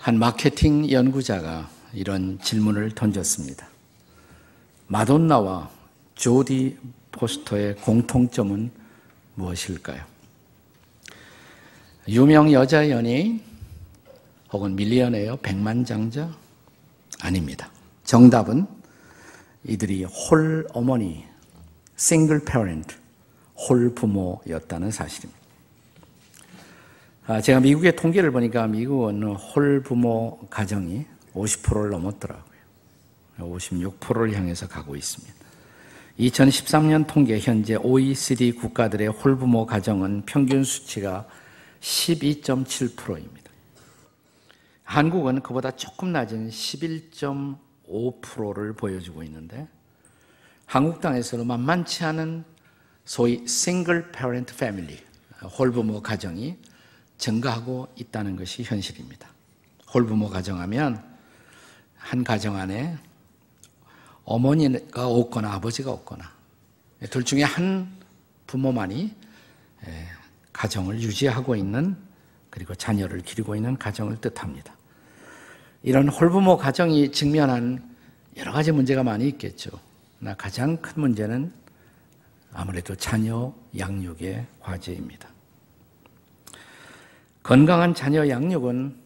한 마케팅 연구자가 이런 질문을 던졌습니다. 마돈나와 조디 포스터의 공통점은 무엇일까요? 유명 여자 연예인 혹은 밀리언웨어 백만장자? 아닙니다. 정답은 이들이 홀 어머니, 싱글 패런트, 홀 부모였다는 사실입니다. 제가 미국의 통계를 보니까 미국은 홀 부모 가정이 50%를 넘었더라고요. 56%를 향해서 가고 있습니다. 2013년 통계 현재 OECD 국가들의 홀 부모 가정은 평균 수치가 12.7%입니다. 한국은 그보다 조금 낮은 11.5%를 보여주고 있는데 한국 땅에서는 만만치 않은 소위 싱글 패런트 패밀리, 홀부모 가정이 증가하고 있다는 것이 현실입니다. 홀부모 가정하면 한 가정 안에 어머니가 없거나 아버지가 없거나 둘 중에 한 부모만이 가정을 유지하고 있는, 그리고 자녀를 기르고 있는 가정을 뜻합니다. 이런 홀부모 가정이 직면한 여러 가지 문제가 많이 있겠죠. 그러나 가장 큰 문제는 아무래도 자녀 양육의 과제입니다. 건강한 자녀 양육은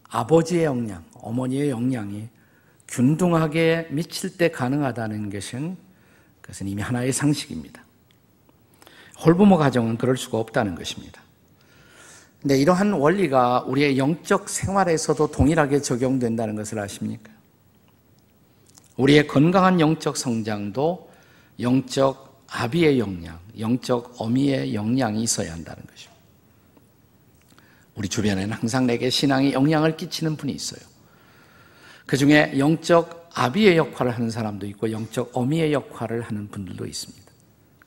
아버지의 영향, 어머니의 영향이 균등하게 미칠 때 가능하다는 것은 그것은 이미 하나의 상식입니다. 홀부모 가정은 그럴 수가 없다는 것입니다. 근데 이러한 원리가 우리의 영적 생활에서도 동일하게 적용된다는 것을 아십니까? 우리의 건강한 영적 성장도 영적 아비의 영향, 영적 어미의 영향이 있어야 한다는 것입니다. 우리 주변에는 항상 내게 신앙에 영향을 끼치는 분이 있어요. 그 중에 영적 아비의 역할을 하는 사람도 있고 영적 어미의 역할을 하는 분들도 있습니다.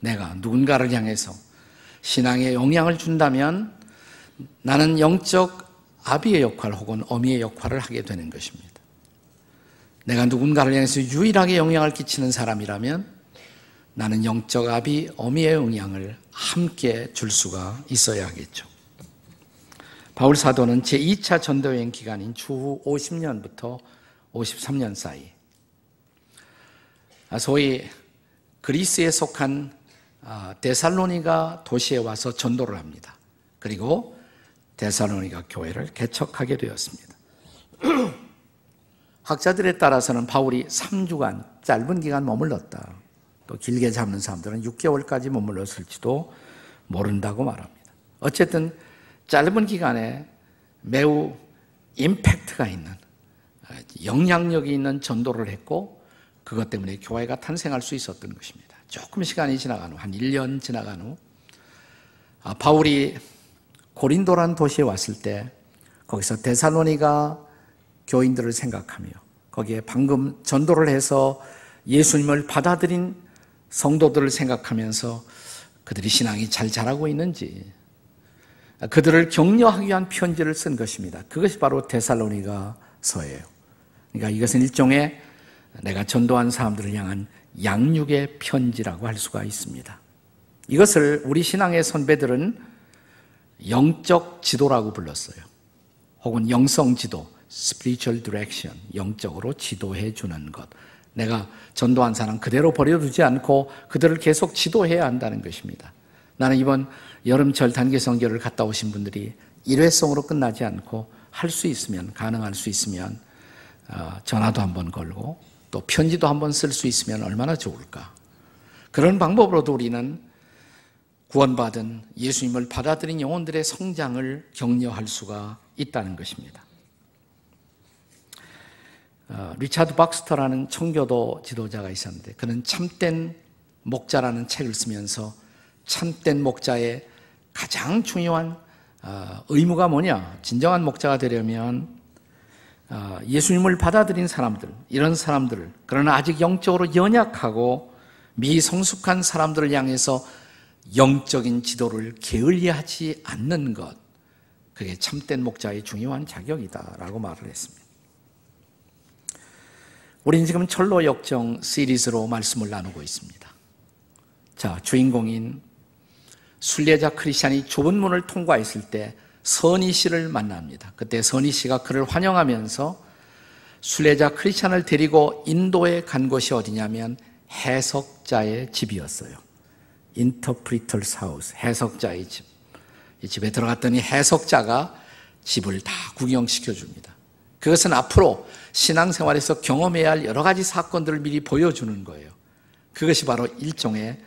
내가 누군가를 향해서 신앙에 영향을 준다면 나는 영적 아비의 역할 혹은 어미의 역할을 하게 되는 것입니다. 내가 누군가를 향해서 유일하게 영향을 끼치는 사람이라면 나는 영적 아비, 어미의 영향을 함께 줄 수가 있어야 하겠죠. 바울 사도는 제2차 전도여행 기간인 추후 50년부터 53년 사이 소위 그리스에 속한 데살로니가 도시에 와서 전도를 합니다. 그리고 데살로니가 교회를 개척하게 되었습니다. 학자들에 따라서는 바울이 3주간 짧은 기간 머물렀다. 또 길게 잡는 사람들은 6개월까지 머물렀을지도 모른다고 말합니다. 어쨌든 짧은 기간에 매우 임팩트가 있는, 영향력이 있는 전도를 했고 그것 때문에 교회가 탄생할 수 있었던 것입니다. 조금 시간이 지나간 후, 한 1년 지나간 후 바울이 고린도라는 도시에 왔을 때 거기서 데살로니가 교인들을 생각하며 거기에 방금 전도를 해서 예수님을 받아들인 성도들을 생각하면서 그들이 신앙이 잘 자라고 있는지 그들을 격려하기 위한 편지를 쓴 것입니다. 그것이 바로 데살로니가서예요. 그러니까 이것은 일종의 내가 전도한 사람들을 향한 양육의 편지라고 할 수가 있습니다. 이것을 우리 신앙의 선배들은 영적 지도라고 불렀어요. 혹은 영성 지도, spiritual direction, 영적으로 지도해 주는 것. 내가 전도한 사람 그대로 버려두지 않고 그들을 계속 지도해야 한다는 것입니다. 나는 이번 여름철 단기 선교를 갔다 오신 분들이 일회성으로 끝나지 않고 할 수 있으면, 가능할 수 있으면 전화도 한번 걸고 또 편지도 한번 쓸 수 있으면 얼마나 좋을까. 그런 방법으로도 우리는 구원받은 예수님을 받아들인 영혼들의 성장을 격려할 수가 있다는 것입니다. 리차드 박스터라는 청교도 지도자가 있었는데 그는 참된 목자라는 책을 쓰면서 참된 목자의 가장 중요한 의무가 뭐냐, 진정한 목자가 되려면 예수님을 받아들인 사람들, 이런 사람들을, 그러나 아직 영적으로 연약하고 미성숙한 사람들을 향해서 영적인 지도를 게을리하지 않는 것, 그게 참된 목자의 중요한 자격이다라고 말을 했습니다. 우리는 지금 철로 역정 시리즈로 말씀을 나누고 있습니다. 자, 주인공인 순례자 크리스찬이 좁은 문을 통과했을 때 선희 씨를 만납니다. 그때 선희 씨가 그를 환영하면서 순례자 크리스찬을 데리고 인도에 간 곳이 어디냐면 해석자의 집이었어요. Interpreter's house, 해석자의 집. 이 집에 들어갔더니 해석자가 집을 다 구경시켜 줍니다. 그것은 앞으로 신앙생활에서 경험해야 할 여러 가지 사건들을 미리 보여주는 거예요. 그것이 바로 일종의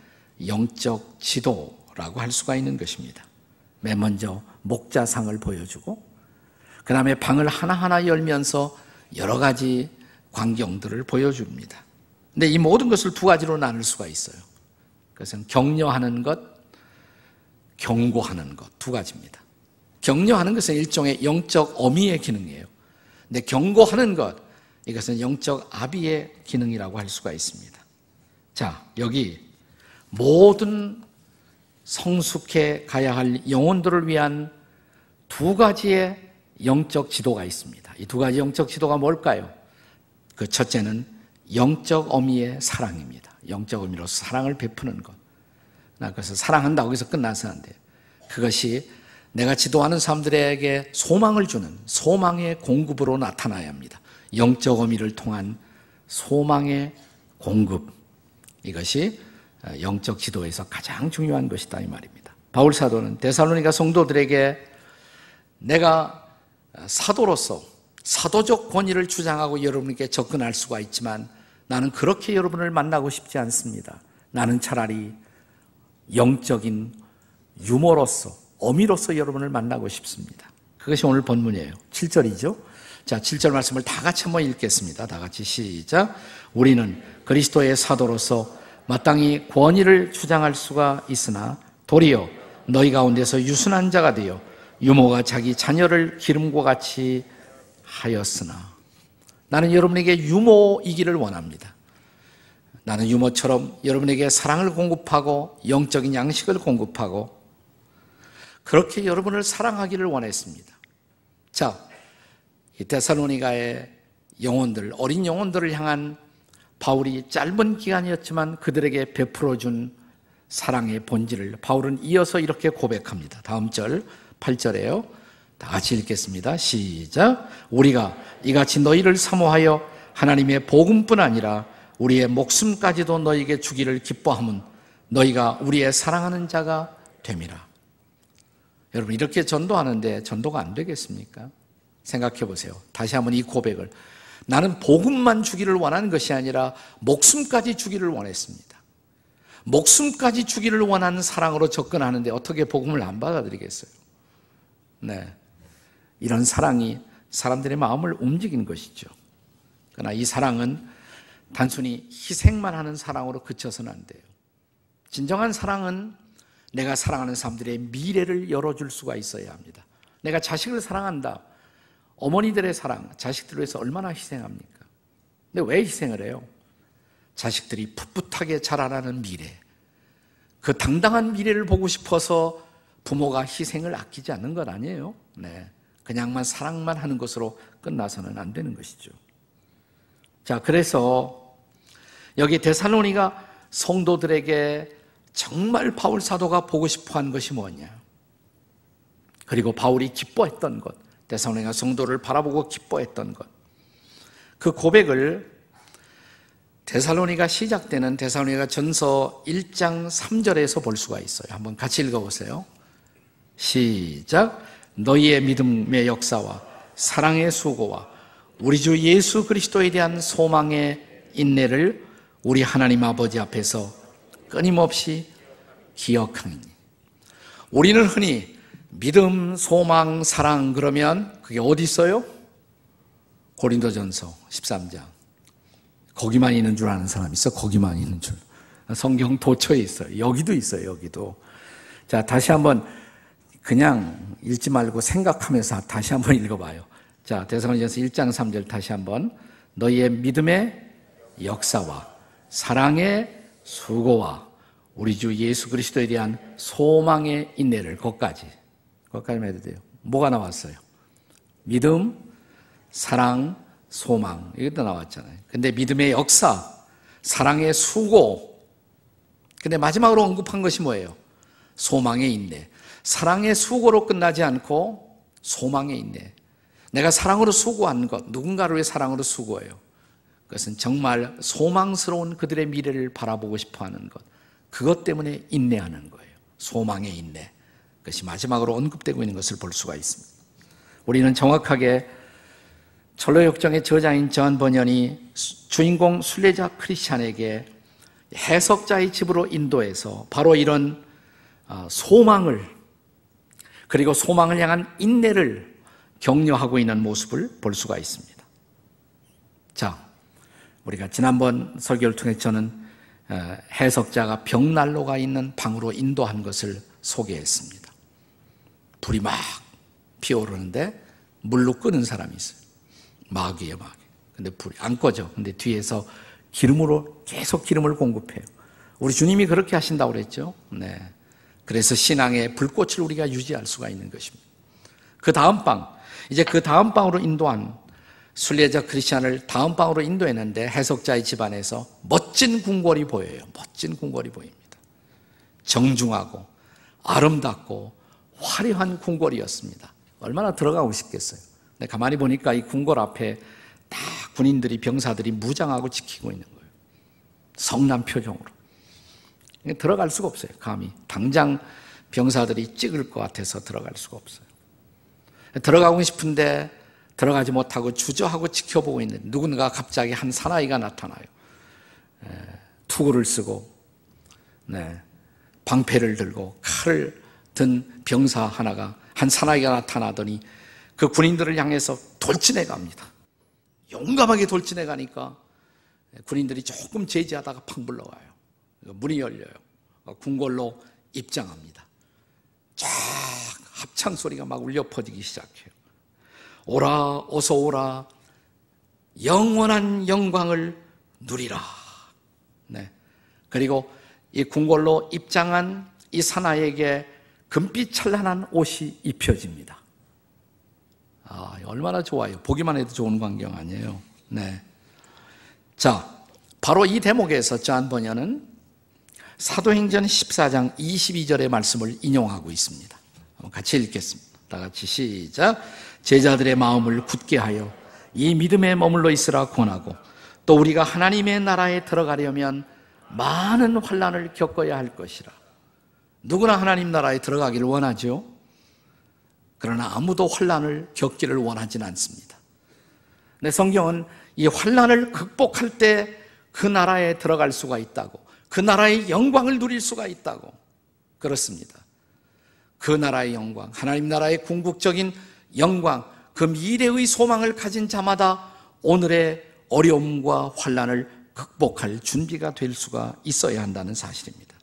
영적 지도라고 할 수가 있는 것입니다. 맨 먼저 목자상을 보여주고 그 다음에 방을 하나하나 열면서 여러 가지 광경들을 보여줍니다. 근데 이 모든 것을 두 가지로 나눌 수가 있어요. 그것은 격려하는 것, 경고하는 것, 두 가지입니다. 격려하는 것은 일종의 영적 어미의 기능이에요. 근데 경고하는 것, 이것은 영적 아비의 기능이라고 할 수가 있습니다. 자, 여기 모든 성숙해 가야 할 영혼들을 위한 두 가지의 영적 지도가 있습니다. 이 두 가지 영적 지도가 뭘까요? 그 첫째는 영적 어미의 사랑입니다. 영적 어미로서 사랑을 베푸는 것. 나 그래서 사랑한다고 해서 끝나서 안 돼요. 그것이 내가 지도하는 사람들에게 소망을 주는 소망의 공급으로 나타나야 합니다. 영적 어미를 통한 소망의 공급. 이것이 영적 지도에서 가장 중요한 것이다 이 말입니다. 바울 사도는 데살로니가 성도들에게 내가 사도로서 사도적 권위를 주장하고 여러분께 접근할 수가 있지만 나는 그렇게 여러분을 만나고 싶지 않습니다. 나는 차라리 영적인 유머로서 어미로서 여러분을 만나고 싶습니다. 그것이 오늘 본문이에요. 7절이죠. 자, 7절 말씀을 다 같이 한번 읽겠습니다. 다 같이 시작. 우리는 그리스도의 사도로서 마땅히 권위를 주장할 수가 있으나 도리어 너희 가운데서 유순한 자가 되어 유모가 자기 자녀를 기름과 같이 하였으나 나는 여러분에게 유모이기를 원합니다. 나는 유모처럼 여러분에게 사랑을 공급하고 영적인 양식을 공급하고 그렇게 여러분을 사랑하기를 원했습니다. 자, 이 데살로니가의 영혼들, 어린 영혼들을 향한 바울이 짧은 기간이었지만 그들에게 베풀어준 사랑의 본질을 바울은 이어서 이렇게 고백합니다. 다음 절 8절에요. 다 같이 읽겠습니다. 시작. 우리가 이같이 너희를 사모하여 하나님의 복음뿐 아니라 우리의 목숨까지도 너희에게 주기를 기뻐함은 너희가 우리의 사랑하는 자가 됨이라. 여러분 이렇게 전도하는데 전도가 안 되겠습니까? 생각해 보세요. 다시 한번 이 고백을. 나는 복음만 주기를 원하는 것이 아니라 목숨까지 주기를 원했습니다. 목숨까지 주기를 원하는 사랑으로 접근하는데 어떻게 복음을 안 받아들이겠어요? 네, 이런 사랑이 사람들의 마음을 움직이는 것이죠. 그러나 이 사랑은 단순히 희생만 하는 사랑으로 그쳐서는 안 돼요. 진정한 사랑은 내가 사랑하는 사람들의 미래를 열어줄 수가 있어야 합니다. 내가 자식을 사랑한다. 어머니들의 사랑, 자식들을 위해서 얼마나 희생합니까? 근데 왜 희생을 해요? 자식들이 풋풋하게 자라나는 미래, 그 당당한 미래를 보고 싶어서 부모가 희생을 아끼지 않는 건 아니에요. 네, 그냥만 사랑만 하는 것으로 끝나서는 안 되는 것이죠. 자, 그래서 여기 데살로니가 성도들에게 정말 바울 사도가 보고 싶어한 것이 뭐냐? 그리고 바울이 기뻐했던 것, 데살로니가 성도를 바라보고 기뻐했던 것, 그 고백을 데살로니가 시작되는 데살로니가 전서 1장 3절에서 볼 수가 있어요. 한번 같이 읽어보세요. 시작. 너희의 믿음의 역사와 사랑의 수고와 우리 주 예수 그리스도에 대한 소망의 인내를 우리 하나님 아버지 앞에서 끊임없이 기억하니. 우리는 흔히 믿음, 소망, 사랑 그러면 그게 어디 있어요? 고린도전서 13장. 거기만 있는 줄 아는 사람 있어? 거기만 있는 줄. 성경 도처에 있어요. 여기도 있어요. 여기도. 자, 다시 한번 그냥 읽지 말고 생각하면서 다시 한번 읽어봐요. 자, 데살로니가서 1장 3절 다시 한번. 너희의 믿음의 역사와 사랑의 수고와 우리 주 예수 그리스도에 대한 소망의 인내를 거기까지만 해도 돼요. 뭐가 나왔어요? 믿음, 사랑, 소망, 이것도 나왔잖아요. 근데 믿음의 역사, 사랑의 수고, 근데 마지막으로 언급한 것이 뭐예요? 소망의 인내. 사랑의 수고로 끝나지 않고 소망의 인내. 내가 사랑으로 수고한 것, 누군가를 위해 사랑으로 수고해요. 그것은 정말 소망스러운 그들의 미래를 바라보고 싶어하는 것, 그것 때문에 인내하는 거예요. 소망의 인내. 그것이 마지막으로 언급되고 있는 것을 볼 수가 있습니다. 우리는 정확하게 철로역정의 저자인 저한 번연이 주인공 순례자 크리스찬에게 해석자의 집으로 인도해서 바로 이런 소망을, 그리고 소망을 향한 인내를 격려하고 있는 모습을 볼 수가 있습니다. 자, 우리가 지난번 설교를 통해 저는 해석자가 벽난로가 있는 방으로 인도한 것을 소개했습니다. 불이 막 피어오르는데 물로 끄는 사람이 있어요. 마귀예요, 마귀. 근데 불이 안 꺼져. 근데 뒤에서 기름으로 계속 기름을 공급해요. 우리 주님이 그렇게 하신다고 그랬죠. 네. 그래서 신앙의 불꽃을 우리가 유지할 수가 있는 것입니다. 그 다음 방, 이제 그 다음 방으로 인도한 순례자 크리스찬을 다음 방으로 인도했는데 해석자의 집안에서 멋진 궁궐이 보여요. 멋진 궁궐이 보입니다. 정중하고 아름답고 화려한 궁궐이었습니다. 얼마나 들어가고 싶겠어요. 근데 가만히 보니까 이 궁궐 앞에 다 군인들이, 병사들이 무장하고 지키고 있는 거예요. 성난 표정으로. 들어갈 수가 없어요. 감히 당장 병사들이 찍을 것 같아서 들어갈 수가 없어요. 들어가고 싶은데 들어가지 못하고 주저하고 지켜보고 있는 누군가 갑자기 한 사나이가 나타나요. 투구를 쓰고 방패를 들고 칼을 든 병사 하나가, 한 사나이가 나타나더니 그 군인들을 향해서 돌진해 갑니다. 용감하게 돌진해 가니까 군인들이 조금 제지하다가 팍 물러가요. 문이 열려요. 궁궐로 입장합니다. 쫙 합창 소리가 막 울려 퍼지기 시작해요. 오라, 어서 오라, 영원한 영광을 누리라. 네. 그리고 이 궁궐로 입장한 이 사나이에게 금빛 찬란한 옷이 입혀집니다. 얼마나 좋아요. 보기만 해도 좋은 광경 아니에요. 네. 자, 바로 이 대목에서 저한 번연은 사도행전 14장 22절의 말씀을 인용하고 있습니다. 한번 같이 읽겠습니다. 다 같이 시작. 제자들의 마음을 굳게 하여 이 믿음에 머물러 있으라 권하고, 또 우리가 하나님의 나라에 들어가려면 많은 환난을 겪어야 할 것이라. 누구나 하나님 나라에 들어가기를 원하죠. 그러나 아무도 환난을 겪기를 원하지는 않습니다. 근데 성경은 이 환난을 극복할 때 그 나라에 들어갈 수가 있다고, 그 나라의 영광을 누릴 수가 있다고, 그렇습니다. 그 나라의 영광, 하나님 나라의 궁극적인 영광, 그 미래의 소망을 가진 자마다 오늘의 어려움과 환난을 극복할 준비가 될 수가 있어야 한다는 사실입니다.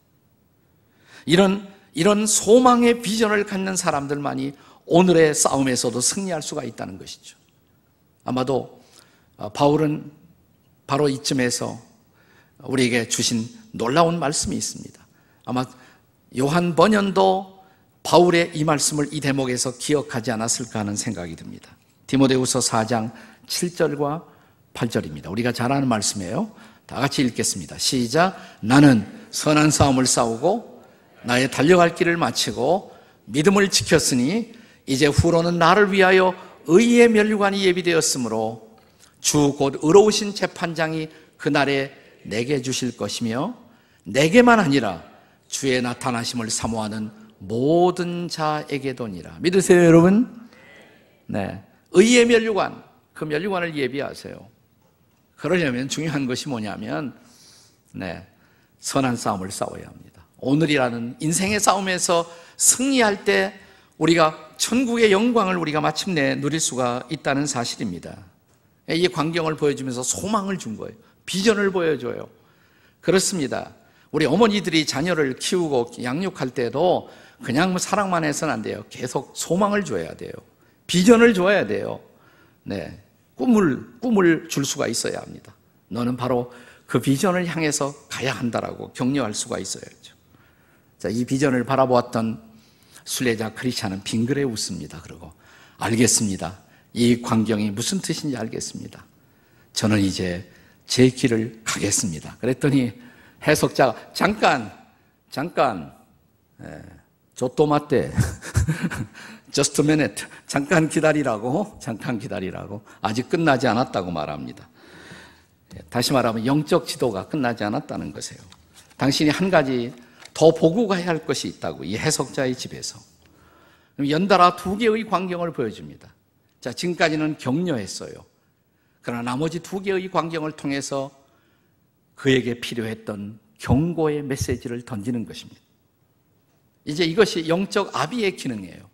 이런 소망의 비전을 갖는 사람들만이 오늘의 싸움에서도 승리할 수가 있다는 것이죠. 아마도 바울은 바로 이쯤에서 우리에게 주신 놀라운 말씀이 있습니다. 아마 요한 번연도 바울의 이 말씀을 이 대목에서 기억하지 않았을까 하는 생각이 듭니다. 디모데후서 4장 7절과 8절입니다. 우리가 잘 아는 말씀이에요. 다 같이 읽겠습니다. 시작. 나는 선한 싸움을 싸우고 나의 달려갈 길을 마치고 믿음을 지켰으니 이제 후로는 나를 위하여 의의 면류관이 예비되었으므로 주 곧 의로우신 재판장이 그날에 내게 주실 것이며 내게만 아니라 주의 나타나심을 사모하는 모든 자에게도니라. 믿으세요, 여러분? 네, 의의 면류관, 그 면류관을 예비하세요. 그러려면 중요한 것이 뭐냐면 선한 싸움을 싸워야 합니다. 오늘이라는 인생의 싸움에서 승리할 때 우리가 천국의 영광을 우리가 마침내 누릴 수가 있다는 사실입니다. 이 광경을 보여주면서 소망을 준 거예요. 비전을 보여줘요. 그렇습니다. 우리 어머니들이 자녀를 키우고 양육할 때도 그냥 사랑만 해서는 안 돼요. 계속 소망을 줘야 돼요. 비전을 줘야 돼요. 네, 꿈을 줄 수가 있어야 합니다. 너는 바로 그 비전을 향해서 가야 한다라고 격려할 수가 있어야죠. 자, 이 비전을 바라보았던 순례자 크리스찬은 빙그레 웃습니다. 그러고 알겠습니다. 이 광경이 무슨 뜻인지 알겠습니다. 저는 이제 제 길을 가겠습니다. 그랬더니 해석자가 잠깐 조또마떼 just a minute, 잠깐 기다리라고, 아직 끝나지 않았다고 말합니다. 다시 말하면 영적 지도가 끝나지 않았다는 것이에요. 당신이 한 가지 더 보고 가야 할 것이 있다고, 이 해석자의 집에서. 연달아 두 개의 광경을 보여줍니다. 자, 지금까지는 격려했어요. 그러나 나머지 두 개의 광경을 통해서 그에게 필요했던 경고의 메시지를 던지는 것입니다. 이제 이것이 영적 아비의 기능이에요.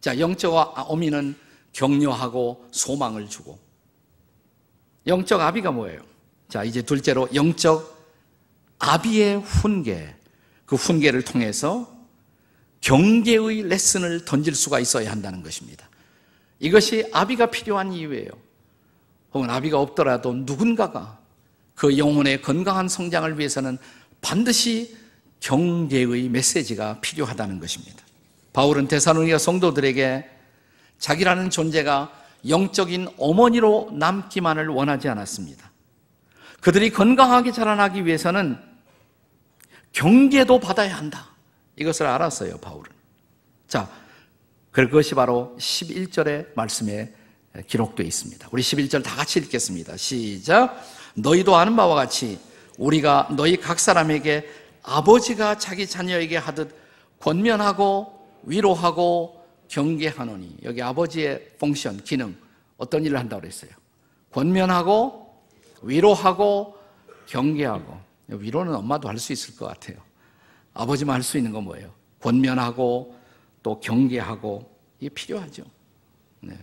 자, 영적 어미는 격려하고 소망을 주고, 영적 아비가 뭐예요? 자, 이제 둘째로 영적 아비의 훈계, 그 훈계를 통해서 경계의 레슨을 던질 수가 있어야 한다는 것입니다. 이것이 아비가 필요한 이유예요. 혹은 아비가 없더라도 누군가가 그 영혼의 건강한 성장을 위해서는 반드시 경계의 메시지가 필요하다는 것입니다. 바울은 데살로니가 성도들에게 자기라는 존재가 영적인 어머니로 남기만을 원하지 않았습니다. 그들이 건강하게 자라나기 위해서는 경계도 받아야 한다, 이것을 알았어요, 바울은. 자, 그것이 바로 11절의 말씀에 기록되어 있습니다. 우리 11절 다 같이 읽겠습니다. 시작. 너희도 아는 바와 같이 우리가 너희 각 사람에게 아버지가 자기 자녀에게 하듯 권면하고 위로하고 경계하노니. 여기 아버지의 펑션, 기능, 어떤 일을 한다고 그랬어요? 권면하고 위로하고 경계하고. 위로는 엄마도 할 수 있을 것 같아요. 아버지만 할 수 있는 건 뭐예요? 권면하고 또 경계하고. 이게 필요하죠. 네.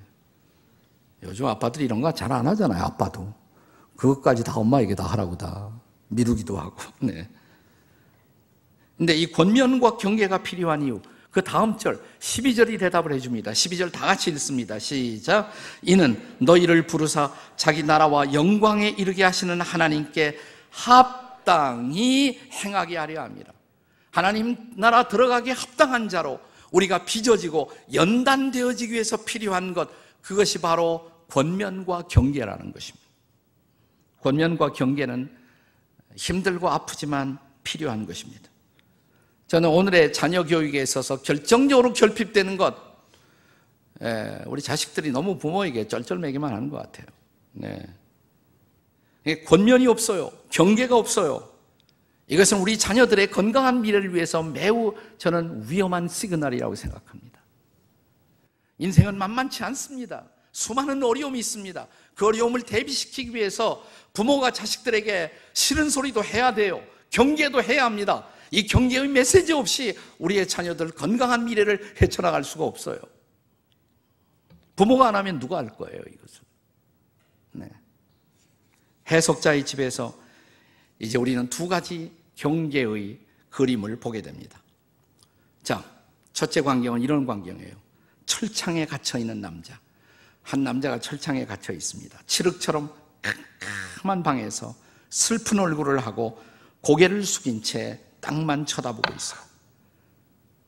요즘 아빠들이 이런 거 잘 안 하잖아요. 아빠도 그것까지 다 엄마에게 다 하라고 다 미루기도 하고. 네. 근데 이 권면과 경계가 필요한 이유, 그 다음 절 12절이 대답을 해줍니다. 12절 다 같이 읽습니다. 시작. 이는 너희를 부르사 자기 나라와 영광에 이르게 하시는 하나님께 합당히 행하게 하려 합니다. 하나님 나라 들어가기에 합당한 자로 우리가 빚어지고 연단되어지기 위해서 필요한 것, 그것이 바로 권면과 경계라는 것입니다. 권면과 경계는 힘들고 아프지만 필요한 것입니다. 저는 오늘의 자녀 교육에 있어서 결정적으로 결핍되는 것, 우리 자식들이 너무 부모에게 쩔쩔매기만 하는 것 같아요. 네. 권면이 없어요. 경계가 없어요. 이것은 우리 자녀들의 건강한 미래를 위해서 매우 저는 위험한 시그널이라고 생각합니다. 인생은 만만치 않습니다. 수많은 어려움이 있습니다. 그 어려움을 대비시키기 위해서 부모가 자식들에게 싫은 소리도 해야 돼요. 경계도 해야 합니다. 이 경계의 메시지 없이 우리의 자녀들 건강한 미래를 헤쳐나갈 수가 없어요. 부모가 안 하면 누가 할 거예요, 이것을. 네. 해석자의 집에서 이제 우리는 두 가지 경계의 그림을 보게 됩니다. 자, 첫째 광경은 이런 광경이에요. 철창에 갇혀있는 남자. 한 남자가 철창에 갇혀 있습니다. 칠흑처럼 캄캄한 방에서 슬픈 얼굴을 하고 고개를 숙인 채 땅만 쳐다보고 있어요.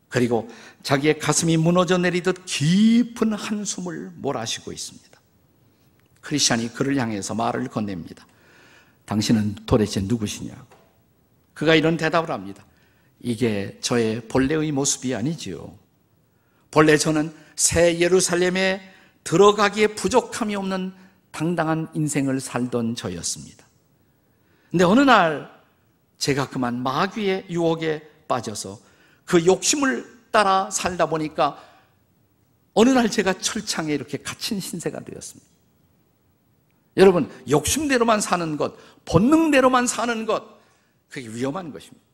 그리고 자기의 가슴이 무너져 내리듯 깊은 한숨을 몰아쉬고 있습니다. 크리스찬이 그를 향해서 말을 건넵니다. 당신은 도대체 누구시냐고. 그가 이런 대답을 합니다. 이게 저의 본래의 모습이 아니지요. 본래 저는 새 예루살렘에 들어가기에 부족함이 없는 당당한 인생을 살던 저였습니다. 근데 어느 날 제가 그만 마귀의 유혹에 빠져서 그 욕심을 따라 살다 보니까 어느 날 제가 철창에 이렇게 갇힌 신세가 되었습니다. 여러분, 욕심대로만 사는 것, 본능대로만 사는 것, 그게 위험한 것입니다.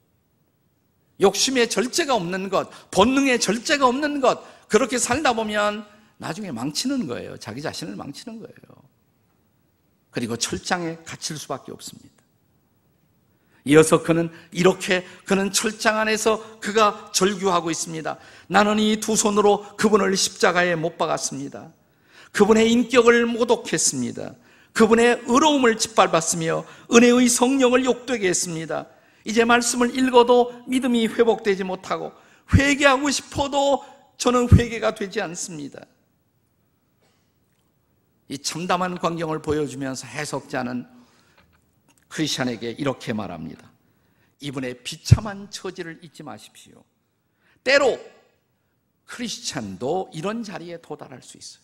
욕심의 절제가 없는 것, 본능의 절제가 없는 것, 그렇게 살다 보면 나중에 망치는 거예요. 자기 자신을 망치는 거예요. 그리고 철장에 갇힐 수밖에 없습니다. 이어서 그는 철장 안에서 그가 절규하고 있습니다. 나는 이 두 손으로 그분을 십자가에 못 박았습니다. 그분의 인격을 모독했습니다. 그분의 의로움을 짓밟았으며 은혜의 성령을 욕되게 했습니다. 이제 말씀을 읽어도 믿음이 회복되지 못하고 회개하고 싶어도 저는 회개가 되지 않습니다. 이 참담한 광경을 보여주면서 해석자는 크리스찬에게 이렇게 말합니다. 이분의 비참한 처지를 잊지 마십시오. 때로 크리스찬도 이런 자리에 도달할 수 있어요.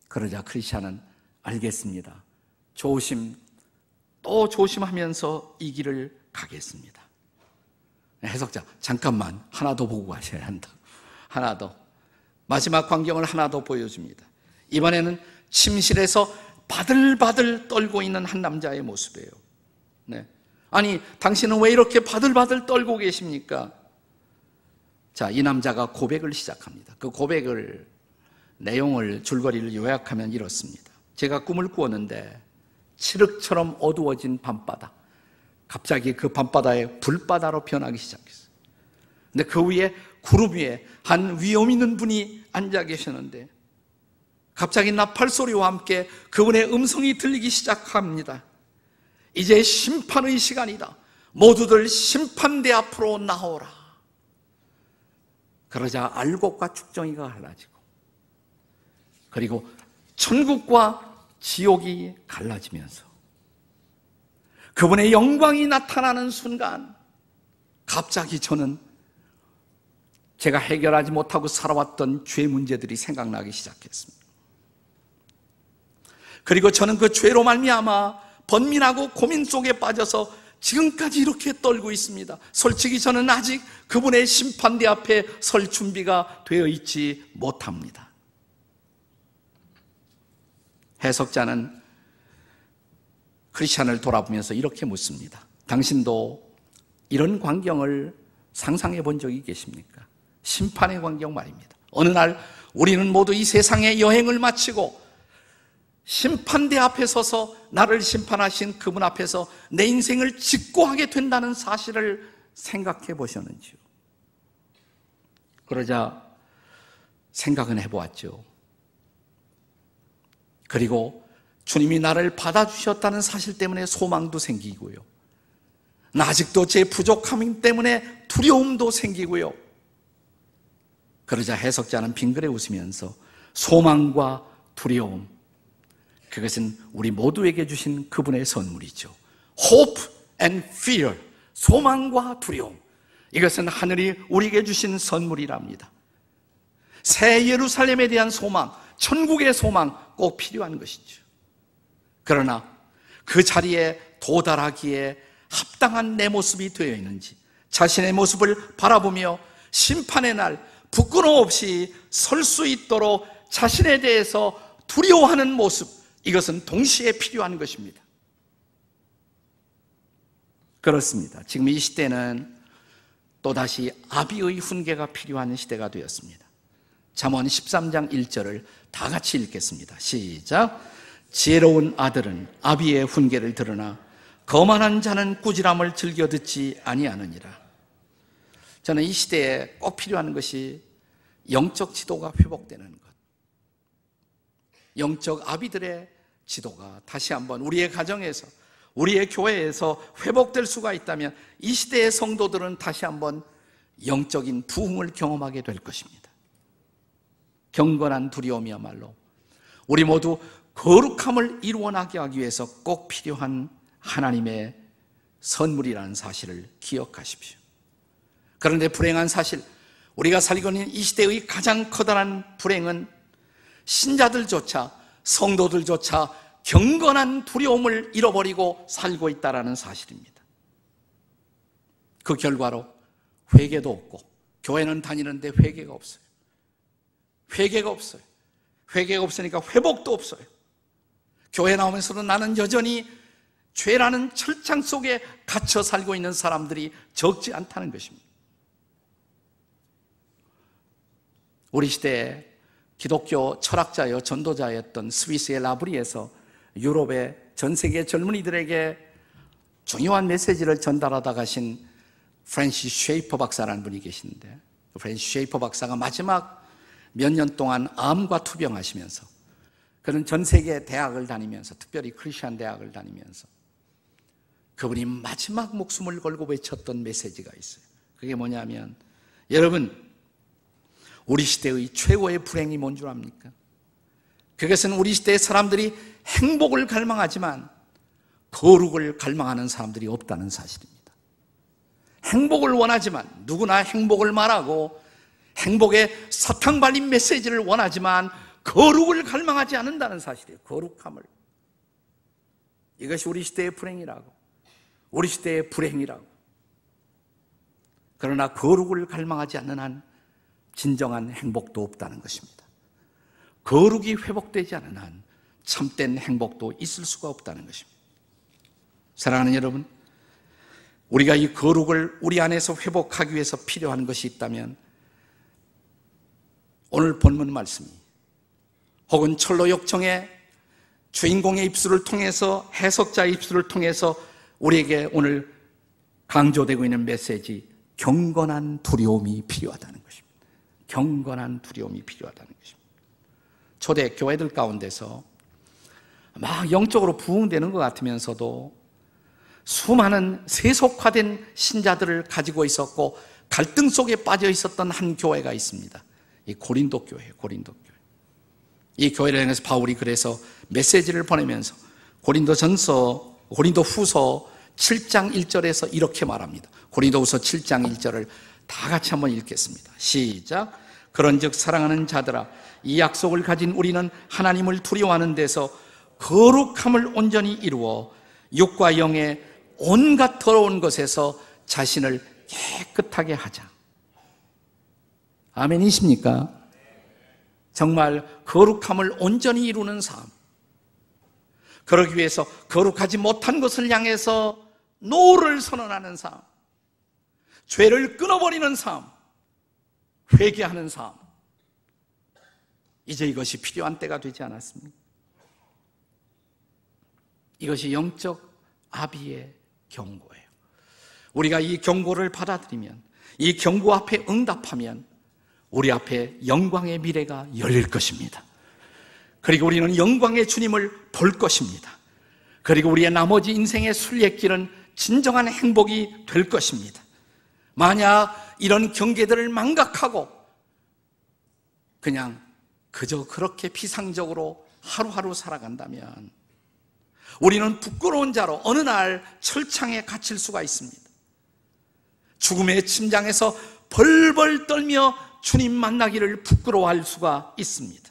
그러자 크리스찬은 알겠습니다. 또 조심하면서 이 길을 가겠습니다. 해석자, 잠깐만 하나 더 보고 가셔야 한다. 하나 더. 마지막 광경을 하나 더 보여줍니다. 이번에는 침실에서 바들바들 떨고 있는 한 남자의 모습이에요. 네. 아니, 당신은 왜 이렇게 바들바들 떨고 계십니까? 자, 이 남자가 고백을 시작합니다. 그 고백을, 내용을, 줄거리를 요약하면 이렇습니다. 제가 꿈을 꾸었는데 칠흑처럼 어두워진 밤바다, 갑자기 그 밤바다에 불바다로 변하기 시작했어요. 근데 그 위에, 구름 위에 한 위엄 있는 분이 앉아 계셨는데 갑자기 나팔 소리와 함께 그분의 음성이 들리기 시작합니다. 이제 심판의 시간이다. 모두들 심판대 앞으로 나오라. 그러자 알곡과 축정이가 갈라지고, 그리고 천국과 지옥이 갈라지면서 그분의 영광이 나타나는 순간, 갑자기 저는 제가 해결하지 못하고 살아왔던 죄 문제들이 생각나기 시작했습니다. 그리고 저는 그 죄로 말미암아 번민하고 고민 속에 빠져서 지금까지 이렇게 떨고 있습니다. 솔직히 저는 아직 그분의 심판대 앞에 설 준비가 되어 있지 못합니다. 해석자는 크리스찬을 돌아보면서 이렇게 묻습니다. 당신도 이런 광경을 상상해 본 적이 계십니까? 심판의 광경 말입니다. 어느 날 우리는 모두 이 세상의 여행을 마치고 심판대 앞에 서서 나를 심판하신 그분 앞에서 내 인생을 직고하게 된다는 사실을 생각해 보셨는지요? 그러자 생각은 해보았죠. 그리고 주님이 나를 받아주셨다는 사실 때문에 소망도 생기고요. 아직도 제 부족함 때문에 두려움도 생기고요. 그러자 해석자는 빙그레 웃으면서 소망과 두려움, 그것은 우리 모두에게 주신 그분의 선물이죠. Hope and fear, 소망과 두려움, 이것은 하늘이 우리에게 주신 선물이랍니다. 새 예루살렘에 대한 소망, 천국의 소망 꼭 필요한 것이죠. 그러나 그 자리에 도달하기에 합당한 내 모습이 되어 있는지, 자신의 모습을 바라보며 심판의 날 부끄러움 없이 설 수 있도록 자신에 대해서 두려워하는 모습, 이것은 동시에 필요한 것입니다. 그렇습니다. 지금 이 시대는 또다시 아비의 훈계가 필요한 시대가 되었습니다. 잠언 13장 1절을 다 같이 읽겠습니다. 시작. 지혜로운 아들은 아비의 훈계를 들으나 거만한 자는 꾸지람을 즐겨 듣지 아니하느니라. 저는 이 시대에 꼭 필요한 것이 영적 지도가 회복되는 것, 영적 아비들의 지도가 다시 한번 우리의 가정에서, 우리의 교회에서 회복될 수가 있다면 이 시대의 성도들은 다시 한번 영적인 부흥을 경험하게 될 것입니다. 경건한 두려움이야말로 우리 모두 거룩함을 이루어나게 하기 위해서 꼭 필요한 하나님의 선물이라는 사실을 기억하십시오. 그런데 불행한 사실, 우리가 살고 있는 이 시대의 가장 커다란 불행은 신자들조차, 성도들조차 경건한 두려움을 잃어버리고 살고 있다는 사실입니다. 그 결과로 회개도 없고, 교회는 다니는데 회개가 없어요. 회개가 없어요. 회개가 없으니까 회복도 없어요. 교회 나오면서도 나는 여전히 죄라는 철창 속에 갇혀 살고 있는 사람들이 적지 않다는 것입니다. 우리 시대에 기독교 철학자여 전도자였던 스위스의 라브리에서 유럽의 전 세계 젊은이들에게 중요한 메시지를 전달하다 가신 프랜시스 쉐이퍼 박사라는 분이 계시는데, 프랜시스 쉐이퍼 박사가 마지막 몇 년 동안 암과 투병하시면서, 그는 전 세계 대학을 다니면서, 특별히 크리스천 대학을 다니면서 그분이 마지막 목숨을 걸고 외쳤던 메시지가 있어요. 그게 뭐냐면, 여러분, 우리 시대의 최고의 불행이 뭔 줄 압니까? 그것은 우리 시대의 사람들이 행복을 갈망하지만 거룩을 갈망하는 사람들이 없다는 사실입니다. 행복을 원하지만, 누구나 행복을 말하고 행복의 사탕 발린 메시지를 원하지만 거룩을 갈망하지 않는다는 사실이에요. 거룩함을. 이것이 우리 시대의 불행이라고, 우리 시대의 불행이라고. 그러나 거룩을 갈망하지 않는 한 진정한 행복도 없다는 것입니다. 거룩이 회복되지 않는 한 참된 행복도 있을 수가 없다는 것입니다. 사랑하는 여러분, 우리가 이 거룩을 우리 안에서 회복하기 위해서 필요한 것이 있다면 오늘 본문 말씀이, 혹은 철로 역정의 주인공의 입술을 통해서, 해석자의 입술을 통해서 우리에게 오늘 강조되고 있는 메시지, 경건한 두려움이 필요하다는 것입니다. 경건한 두려움이 필요하다는 것입니다. 초대 교회들 가운데서 막 영적으로 부흥되는 것 같으면서도 수많은 세속화된 신자들을 가지고 있었고 갈등 속에 빠져 있었던 한 교회가 있습니다. 이 고린도 교회예요. 고린도 교회. 이 교회를 향해서 바울이 그래서 메시지를 보내면서 고린도 후서 7장 1절에서 이렇게 말합니다. 고린도 후서 7장 1절을 다 같이 한번 읽겠습니다. 시작. 그런즉 사랑하는 자들아, 이 약속을 가진 우리는 하나님을 두려워하는 데서 거룩함을 온전히 이루어 육과 영의 온갖 더러운 것에서 자신을 깨끗하게 하자. 아멘이십니까? 정말 거룩함을 온전히 이루는 삶, 그러기 위해서 거룩하지 못한 것을 향해서 노를 선언하는 삶, 죄를 끊어버리는 삶, 회개하는 삶, 이제 이것이 필요한 때가 되지 않았습니까? 이것이 영적 아비의 경고예요. 우리가 이 경고를 받아들이면, 이 경고 앞에 응답하면 우리 앞에 영광의 미래가 열릴 것입니다. 그리고 우리는 영광의 주님을 볼 것입니다. 그리고 우리의 나머지 인생의 순례길은 진정한 행복이 될 것입니다. 만약 이런 경계들을 망각하고 그냥 그저 그렇게 피상적으로 하루하루 살아간다면 우리는 부끄러운 자로 어느 날 철창에 갇힐 수가 있습니다. 죽음의 침장에서 벌벌 떨며 주님 만나기를 부끄러워할 수가 있습니다.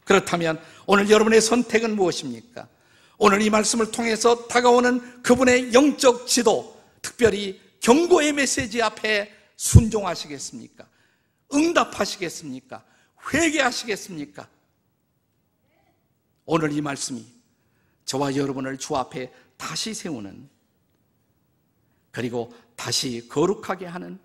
그렇다면 오늘 여러분의 선택은 무엇입니까? 오늘 이 말씀을 통해서 다가오는 그분의 영적 지도, 특별히 경고의 메시지 앞에 순종하시겠습니까? 응답하시겠습니까? 회개하시겠습니까? 오늘 이 말씀이 저와 여러분을 주 앞에 다시 세우는, 그리고 다시 거룩하게 하는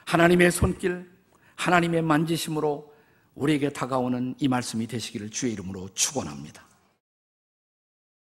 하나님의 손길, 하나님의 만지심으로 우리에게 다가오는 이 말씀이 되시기를 주의 이름으로 축원합니다.